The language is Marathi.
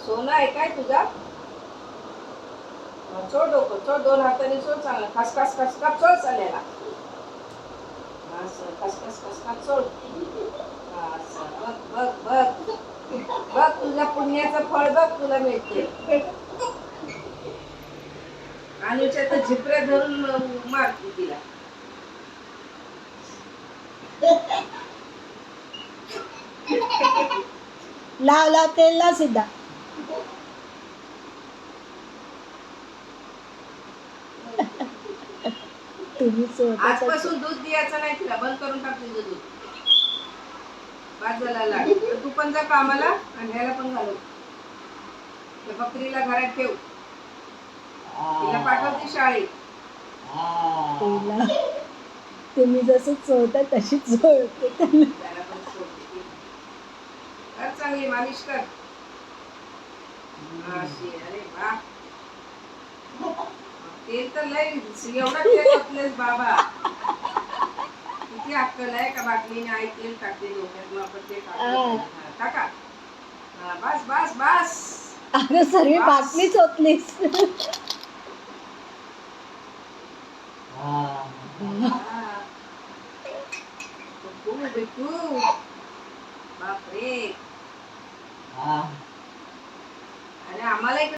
सोना आहे काय तुझा? चोड डोकं चोड, दोन हाताने चोड चांगलं, खसखस खसखस चोड चाललेला. असं खसखस खसखस चोड. असं बघ बघ बघ बघ, तुझ्या पुण्याचं फळ बघ तुला मिळते. अनुच्या तर झिपऱ्या धरून मारते तिला. लाव लाव तेल लाव सीधा. तुम्ही स्वतःच आजपासून दूध द्यायचं नाही तिला, बंद करून टाक तिचं दूध. बाजूला लाग, तू पण जा कामाला आणि ह्याला पण घालू. त्या बकरीला घरात ठेव, तिला पाठवते शाळेत. तिला तुम्ही जसं चोळता तशीच चोळते त्यांना. त्याला पण सोडते ती. कर चांगली मालिश कर. अशी, अरे वा. तेल तर लय, एवढं तेल ओतलेस बाबा. किती अक्कल आहे का बाटलीने आई तेल टाकते डोक्यात, मग आपण ते टाका. बस बस बस. अरे सर्वी बाटलीच ओतलीस. बिट्टू बापरे. अरे आम्हाला